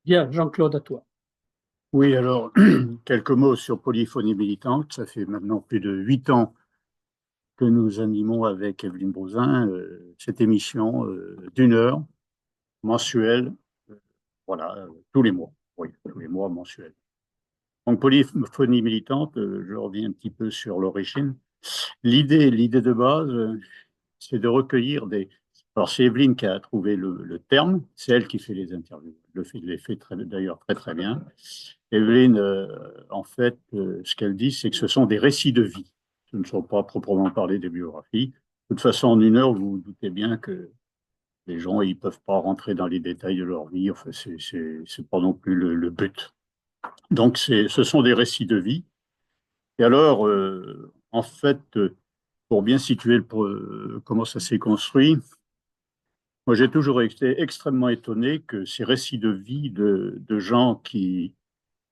Bien, Jean-Claude, à toi. Oui, alors, quelques mots sur Polyphonie militante. Ça fait maintenant plus de 8 ans que nous animons avec Evelyne Brouzin cette émission d'1 heure mensuelle, euh, voilà, tous les mois. Oui, tous les mois mensuels. Donc, Polyphonie militante, je reviens un petit peu sur l'origine. L'idée de base, c'est de recueillir des. Alors, c'est Evelyne qui a trouvé le terme, c'est elle qui fait les interviews. Elle les fait d'ailleurs très très bien. Evelyne, en fait, ce qu'elle dit, c'est que ce sont des récits de vie. Ce ne sont pas proprement parler des biographies. De toute façon, en 1 heure, vous vous doutez bien que les gens, ils peuvent pas rentrer dans les détails de leur vie. Enfin, c'est pas non plus le but. Donc, ce sont des récits de vie. Et alors, en fait, pour bien situer comment ça s'est construit, moi, j'ai toujours été extrêmement étonné que ces récits de vie de gens qui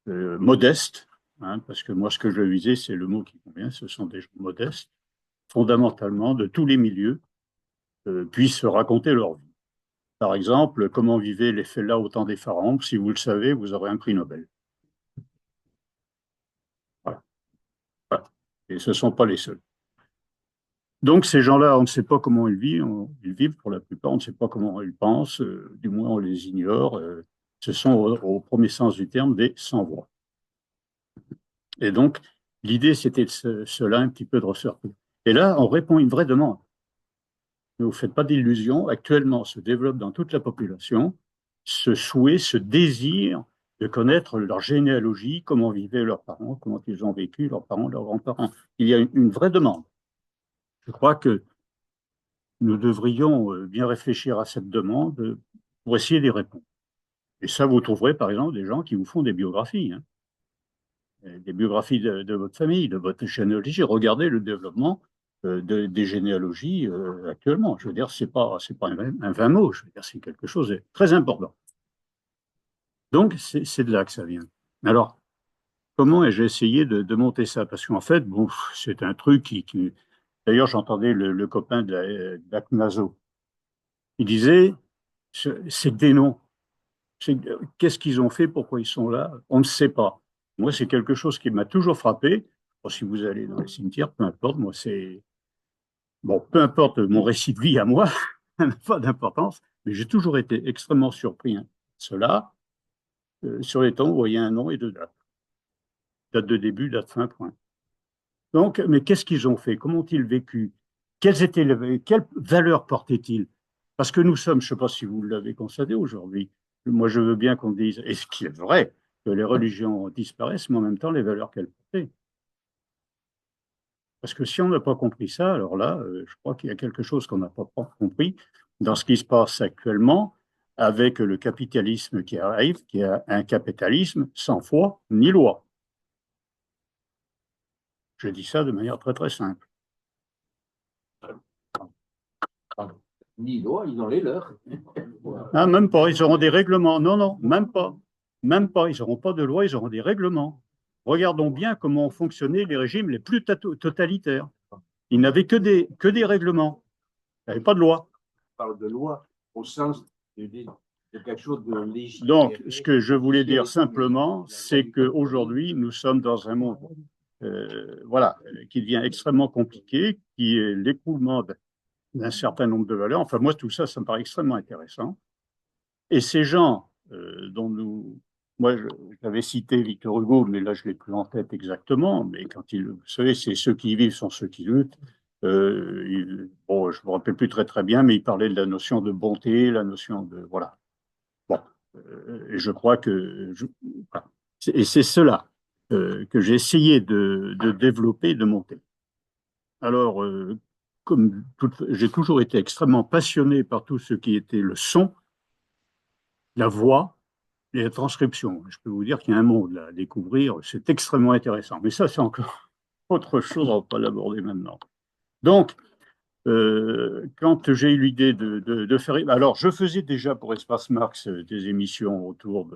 modestes, hein, parce que moi, ce que je visais, c'est le mot qui convient, ce sont des gens modestes, fondamentalement, de tous les milieux, puissent raconter leur vie. Par exemple, comment vivaient les fellahs au temps des pharaons. Si vous le savez, vous aurez un prix Nobel. Voilà. Voilà. Et ce ne sont pas les seuls. Donc, ces gens-là, on ne sait pas comment ils vivent pour la plupart, on ne sait pas comment ils pensent, du moins on les ignore. Ce sont, au premier sens du terme, des sans-voix. Et donc, l'idée, c'était de cela un petit peu de ressortir. Et là, on répond à une vraie demande. Ne vous faites pas d'illusions. Actuellement, se développe dans toute la population ce souhait, ce désir de connaître leur généalogie, comment vivaient leurs parents, comment ils ont vécu, leurs parents, leurs grands-parents. Il y a une vraie demande. Je crois que nous devrions bien réfléchir à cette demande pour essayer d'y répondre. Et ça, vous trouverez par exemple des gens qui vous font des biographies, hein, des biographies de votre famille, de votre généalogie. Regardez le développement des généalogies actuellement. Je veux dire, c'est pas un vain mot. Je veux dire, c'est quelque chose de très important. Donc, c'est de là que ça vient. Alors, comment ai-je essayé de monter ça? Parce qu'en fait, bon, c'est un truc qui. D'ailleurs, j'entendais le copain d'Aknazo. Il disait, c'est des noms. Qu'est-ce qu'ils ont fait? Pourquoi ils sont là? On ne sait pas. Moi, c'est quelque chose qui m'a toujours frappé. Bon, si vous allez dans les cimetières, peu importe, moi, c'est. Bon, peu importe mon récit de vie à moi, ça n'a pas d'importance, mais j'ai toujours été extrêmement surpris. Hein. Cela, sur les temps, vous voyez un nom et deux dates. Date de début, date fin, point. Donc, mais qu'est-ce qu'ils ont fait? Comment ont-ils vécu? Quelles valeurs portaient-ils? Parce que nous sommes, je ne sais pas si vous l'avez constaté aujourd'hui, moi je veux bien qu'on dise, et ce qui est vrai, que les religions disparaissent, mais en même temps les valeurs qu'elles portaient. Parce que si on n'a pas compris ça, alors là, je crois qu'il y a quelque chose qu'on n'a pas compris dans ce qui se passe actuellement avec le capitalisme qui arrive, qui est un capitalisme sans foi ni loi. Je dis ça de manière très très simple. Ni loi, ils ont les leurs. Ah, même pas, ils auront des règlements. Non, non, même pas. Même pas, ils n'auront pas de loi, ils auront des règlements. Regardons bien comment ont fonctionné les régimes les plus totalitaires. Ils n'avaient que des règlements. Il n'y avait pas de loi. On parle de loi au sens de quelque chose de Donc, légiféré, ce que je voulais dire officiel et tout, mais simplement, la loi c'est du 80, qu'aujourd'hui, nous sommes dans un monde voilà, qui devient extrêmement compliqué, qui est l'écroulement d'un certain nombre de valeurs. Enfin, moi, tout ça, ça me paraît extrêmement intéressant. Et ces gens dont nous. Moi, j'avais cité Victor Hugo, mais là, je ne l'ai plus en tête exactement. Mais quand il. Vous savez, c'est ceux qui vivent sont ceux qui luttent. Bon, je ne me rappelle plus très très bien, mais il parlait de la notion de bonté, la notion de. Voilà. Bon. Et je crois que. Voilà. Et c'est cela que j'ai essayé de développer, de monter. Alors, j'ai toujours été extrêmement passionné par tout ce qui était le son, la voix et la transcription. Je peux vous dire qu'il y a un monde là, à découvrir, c'est extrêmement intéressant. Mais ça, c'est encore autre chose, on ne va pas l'aborder maintenant. Donc, quand j'ai eu l'idée de faire. Alors, je faisais déjà pour Espace Marx des émissions autour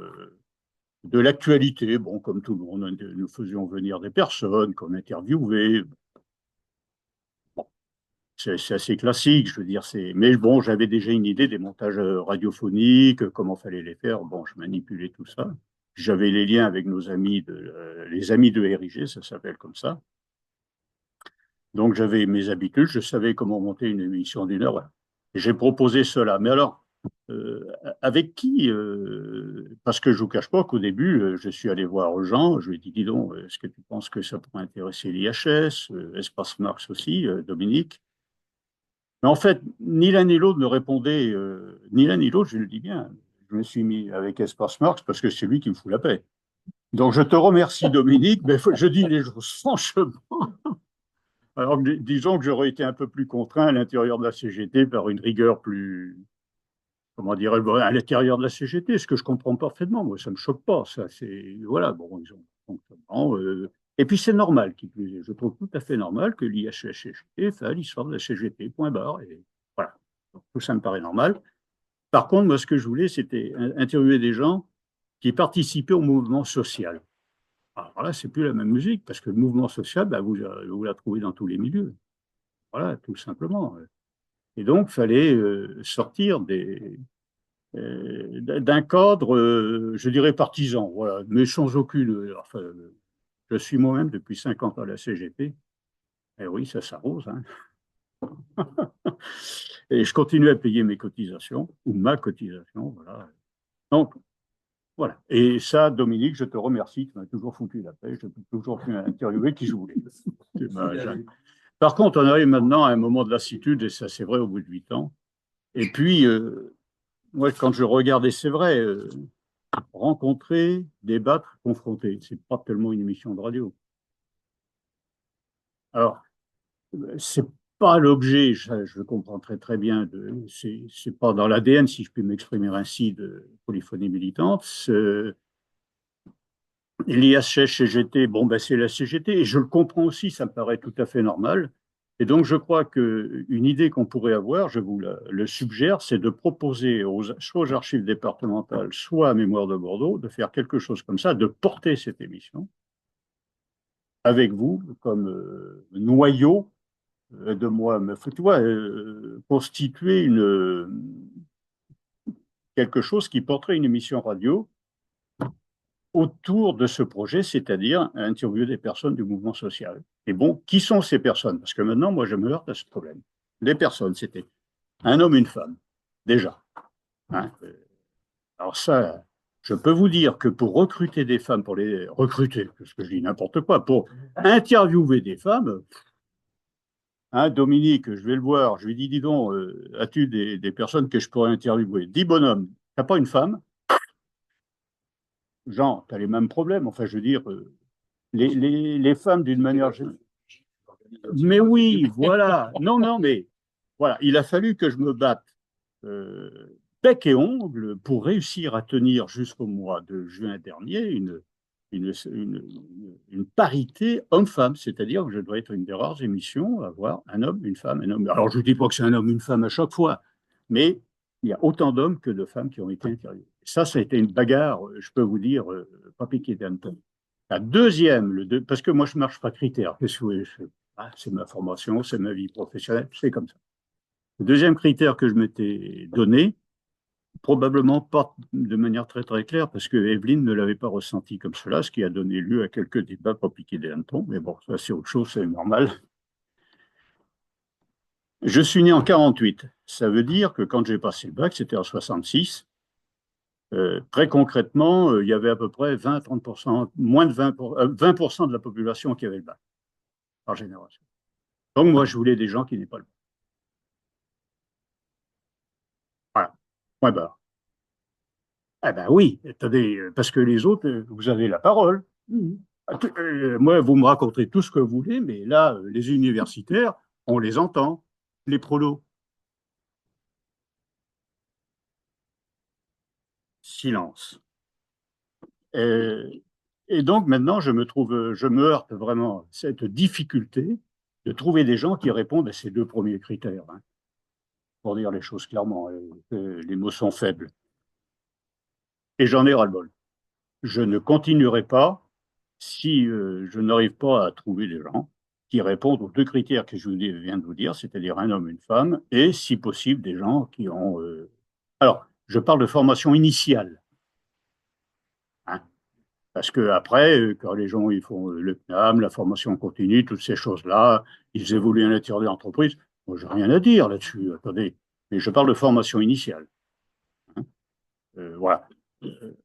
de l'actualité. Bon, comme tout le monde, nous faisions venir des personnes qu'on interviewait. Bon. c'est assez classique, je veux dire. Mais bon, j'avais déjà une idée des montages radiophoniques, comment fallait les faire. Bon, je manipulais tout ça. J'avais les liens avec nos amis les amis de RIG, ça s'appelle comme ça. Donc j'avais mes habitudes, je savais comment monter une émission d'une heure. J'ai proposé cela. Mais alors, euh, avec qui parce que je ne vous cache pas qu'au début, je suis allé voir Jean, je lui ai dit, dis donc, est-ce que tu penses que ça pourrait intéresser l'IHS, Espace Mars aussi, Dominique? Mais en fait, ni l'un ni l'autre ne répondait, ni l'un ni l'autre, je le dis bien. Je me suis mis avec Espace Mars parce que c'est lui qui me fout la paix. Donc je te remercie, Dominique, mais je dis les choses franchement. Alors, disons que j'aurais été un peu plus contraint à l'intérieur de la CGT par une rigueur plus, comment dirais-je, à l'intérieur de la CGT, ce que je comprends parfaitement. Moi, ça ne me choque pas. Ça, c'est, voilà, bon, ils ont fonctionnement. Et puis, c'est normal, je trouve tout à fait normal que l'IHSCGT fasse l'histoire de la CGT, point barre. Et voilà. Donc, tout ça me paraît normal. Par contre, moi, ce que je voulais, c'était interviewer des gens qui participaient au mouvement social. Alors là, c'est plus la même musique, parce que le mouvement social, bah, vous la trouvez dans tous les milieux. Voilà, tout simplement. Et donc, il fallait sortir d'un cadre, je dirais, partisan, voilà, mais sans aucune. Enfin, je suis moi-même depuis 50 ans à la CGT. Et oui, ça s'arrose. Hein. Et je continue à payer mes cotisations, ou ma cotisation. Voilà. Donc, voilà. Et ça, Dominique, je te remercie. Tu m'as toujours foutu la paix. Je peux toujours pu interviewer qui je voulais. Par contre, on arrive maintenant à un moment de lassitude, et ça, c'est vrai, au bout de 8 ans. Et puis, moi, quand je regardais, c'est vrai, rencontrer, débattre, confronter, c'est pas tellement une émission de radio. Alors, c'est pas l'objet, je comprends très très bien, c'est pas dans l'ADN, si je puis m'exprimer ainsi, de polyphonie militante. L'IHS-CGT, bon, ben, c'est la CGT, et je le comprends aussi, ça me paraît tout à fait normal. Et donc, je crois qu'une idée qu'on pourrait avoir, je vous le suggère, c'est de proposer soit aux archives départementales, soit à Mémoire de Bordeaux, de faire quelque chose comme ça, de porter cette émission avec vous comme noyau de moi. Tu vois, constituer quelque chose qui porterait une émission radio autour de ce projet, c'est-à-dire interviewer des personnes du mouvement social. Et bon, qui sont ces personnes? Parce que maintenant, moi, je me heurte à ce problème. Les personnes, c'était un homme, une femme, déjà. Hein. Alors ça, je peux vous dire que pour recruter des femmes, pour les recruter, parce que je dis n'importe quoi, pour interviewer des femmes, hein, Dominique, je vais le voir, je lui dis, dis donc, as-tu des personnes que je pourrais interviewer? Dis bonhomme, t'as pas une femme? Jean, tu as les mêmes problèmes. Enfin, je veux dire, les femmes, d'une manière générale. Mais oui, voilà. Non, non, mais voilà. Il a fallu que je me batte bec et ongle pour réussir à tenir jusqu'au mois de juin dernier une, une, une parité homme-femme. C'est-à-dire que je dois être une des rares émissions à avoir un homme, une femme, un homme. Alors, je ne dis pas que c'est un homme, une femme à chaque fois, mais il y a autant d'hommes que de femmes qui ont été interviewés. Ça a été une bagarre, je peux vous dire, pas piqué d'Anton. La deuxième, parce que moi, je ne marche pas critère. Qu'est-ce que c'est ma formation, c'est ma vie professionnelle, c'est comme ça. Le deuxième critère que je m'étais donné, probablement pas de manière très très claire, parce que Evelyne ne l'avait pas ressenti comme cela, ce qui a donné lieu à quelques débats pas piqués des hannetons, mais bon, ça c'est autre chose, c'est normal. Je suis né en 48. Ça veut dire que quand j'ai passé le bac, c'était en 66. Très concrètement, il y avait à peu près 20-30%, moins de 20% de la population qui avait le bac, par génération. Donc moi, je voulais des gens qui n'aient pas le bac. Voilà. Point barre. Ah ben oui, attendez, parce que les autres, vous avez la parole. Moi, vous me racontez tout ce que vous voulez, mais là, les universitaires, on les entend, les prolos. Silence. Euh, et donc maintenant, je me heurte vraiment à cette difficulté de trouver des gens qui répondent à ces deux premiers critères, hein, pour dire les choses clairement. Les mots sont faibles. Et j'en ai ras-le-bol. Je ne continuerai pas si je n'arrive pas à trouver des gens qui répondent aux deux critères que je viens de vous dire, c'est-à-dire un homme, une femme, et si possible des gens qui ont... Alors, je parle de formation initiale, hein, parce que après, quand les gens ils font le CNAM, la formation continue, toutes ces choses-là, ils évoluent à l'intérieur de l'entreprise. Moi, j'ai rien à dire là-dessus. Attendez, mais je parle de formation initiale. Hein. Voilà. Euh,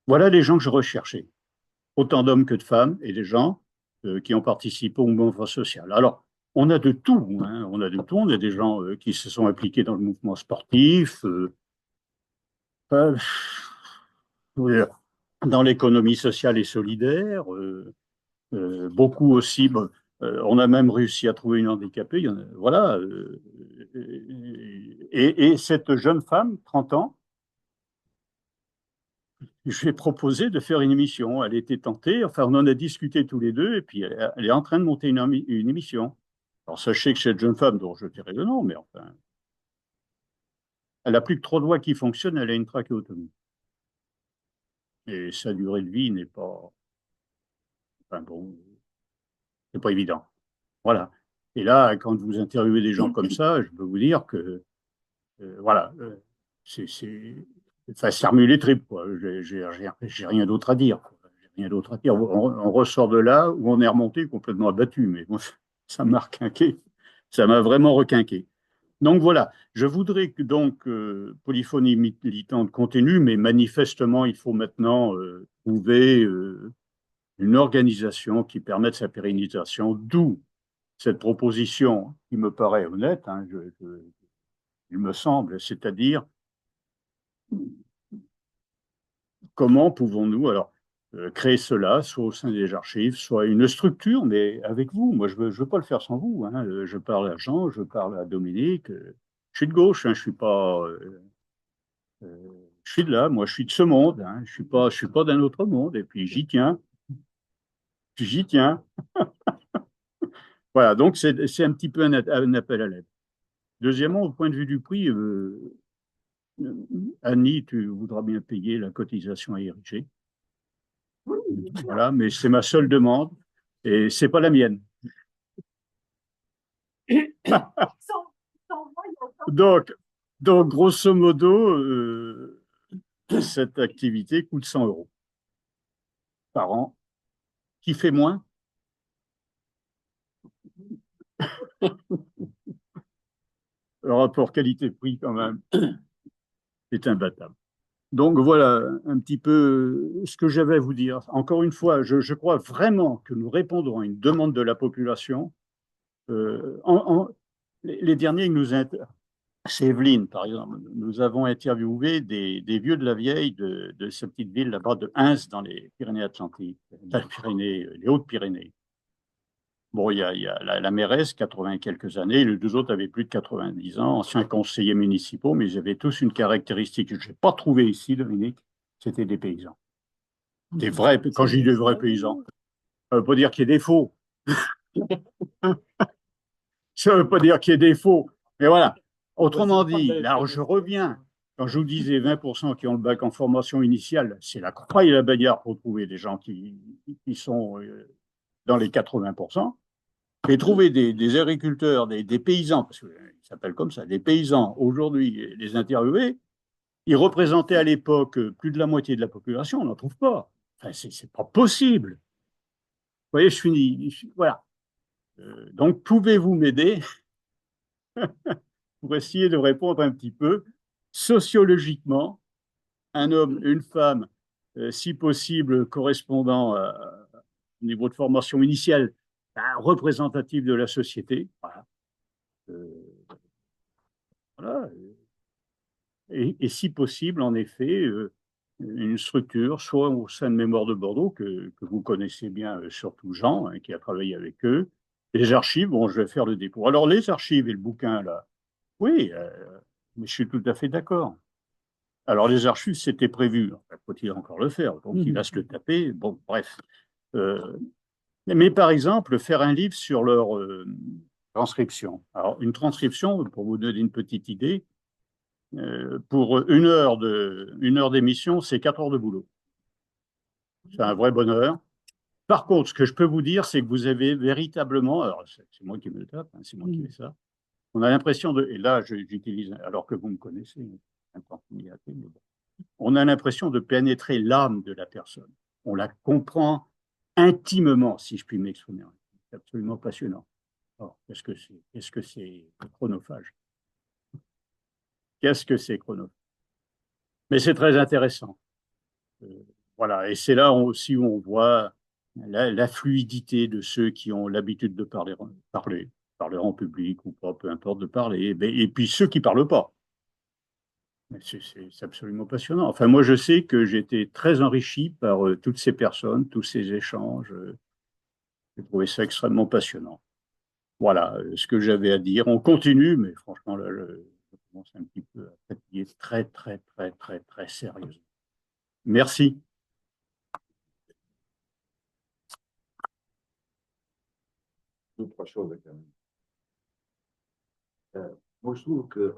voilà les gens que je recherchais. Autant d'hommes que de femmes et des gens qui ont participé au mouvement social. Alors, on a de tout, hein, on a de tout. On a des gens qui se sont impliqués dans le mouvement sportif, euh, dans l'économie sociale et solidaire, beaucoup aussi. Bon, on a même réussi à trouver une handicapée. Voilà. Et cette jeune femme, 30 ans, je lui ai proposé de faire une émission. Elle était tentée, enfin, on en a discuté tous les deux, et puis elle est en train de monter une émission. Alors, sachez que cette jeune femme, dont je dirais le nom, mais enfin, elle a plus que 3 doigts qui fonctionnent, elle a une trachéotomie. Et sa durée de vie n'est pas, enfin bon, c'est pas évident. Voilà. Et là, quand vous interviewez des gens comme ça, je peux vous dire que, voilà, c'est, enfin, c'est remuer les tripes, quoi. J'ai rien d'autre à dire, quoi. J'ai rien d'autre à dire. On ressort de là où on est remonté complètement abattu, mais bon, ça m'a requinqué. Ça m'a vraiment requinqué. Donc voilà, je voudrais que donc Polyphonie militante continue, mais manifestement, il faut maintenant trouver une organisation qui permette sa pérennisation, d'où cette proposition qui me paraît honnête, hein, il me semble, c'est-à-dire comment pouvons-nous alors créer cela, soit au sein des archives, soit une structure, mais avec vous. Moi, je veux pas le faire sans vous. Hein. Je parle à Jean, je parle à Dominique. Je suis de gauche, hein, je suis pas, je suis de là. Moi, je suis de ce monde. Hein, je suis pas d'un autre monde. Et puis j'y tiens, j'y tiens. Voilà. Donc c'est un petit peu un appel à l'aide. Deuxièmement, au point de vue du prix, Annie, tu voudras bien payer la cotisation à ériger. Voilà, mais c'est ma seule demande et c'est pas la mienne. Donc, donc grosso modo, cette activité coûte 100 euros par an. Qui fait moins? Le rapport qualité-prix, quand même, est imbattable. Donc voilà un petit peu ce que j'avais à vous dire. Encore une fois, je crois vraiment que nous répondrons à une demande de la population. Les derniers que nous, c'est Evelyne, par exemple. Nous avons interviewé des vieux de la vieille de cette petite ville là-bas de Reims dans les Pyrénées-Atlantiques, les Hautes-Pyrénées. Bon, il y a la mairesse, 80 et quelques années, les deux autres avaient plus de 90 ans, anciens conseillers municipaux, mais ils avaient tous une caractéristique que je n'ai pas trouvée ici, Dominique, c'était des paysans. Des vrais, quand je dis des vrais paysans, ça ne veut pas dire qu'il y ait des faux. Ça ne veut pas dire qu'il y ait des faux. Mais voilà. Autrement dit, là, je reviens. Quand je vous disais 20% qui ont le bac en formation initiale, c'est la croix et la bannière pour trouver des gens qui sont dans les 80%. Et trouver des agriculteurs, des paysans, parce qu'ils s'appellent comme ça, des paysans aujourd'hui, les interviewer, ils représentaient à l'époque plus de la moitié de la population, on n'en trouve pas. Enfin, c'est pas possible. Vous voyez, je finis. Voilà. Donc, pouvez-vous m'aider pour essayer de répondre un petit peu sociologiquement, un homme, une femme, si possible correspondant au niveau de formation initiale, représentatif de la société. Voilà. Voilà. Et si possible, en effet, une structure, soit au sein de Mémoire de Bordeaux, que vous connaissez bien, surtout Jean, hein, qui a travaillé avec eux. Les archives, bon, je vais faire le dépôt. Alors, les archives et le bouquin, là, oui, mais je suis tout à fait d'accord. Alors, les archives, c'était prévu. Enfin, faut-il encore le faire? Donc, il va se le taper. Bon, bref. Euh, mais par exemple, faire un livre sur leur transcription. Alors, une transcription, pour vous donner une petite idée, pour une heure d'émission, c'est 4 heures de boulot. C'est un vrai bonheur. Par contre, ce que je peux vous dire, c'est que vous avez véritablement, alors c'est moi qui me le tape, hein, c'est moi qui fais ça, on a l'impression de, et là j'utilise, alors que vous me connaissez, on a l'impression de pénétrer l'âme de la personne. On la comprend intimement, si je puis m'exprimer. C'est absolument passionnant. Alors, qu'est-ce que c'est chronophage? Qu'est-ce que c'est chronophage? Mais c'est très intéressant. Voilà, et c'est là aussi où on voit la fluidité de ceux qui ont l'habitude de parler en public ou pas, peu importe de parler, et puis ceux qui ne parlent pas. C'est absolument passionnant. Enfin, moi, je sais que j'ai été très enrichi par toutes ces personnes, tous ces échanges. J'ai trouvé ça extrêmement passionnant. Voilà ce que j'avais à dire. On continue, mais franchement, là, je commence un petit peu à fatiguer très, très, très, très, très sérieusement. Merci. Deux, trois choses quand même. Moi, je trouve que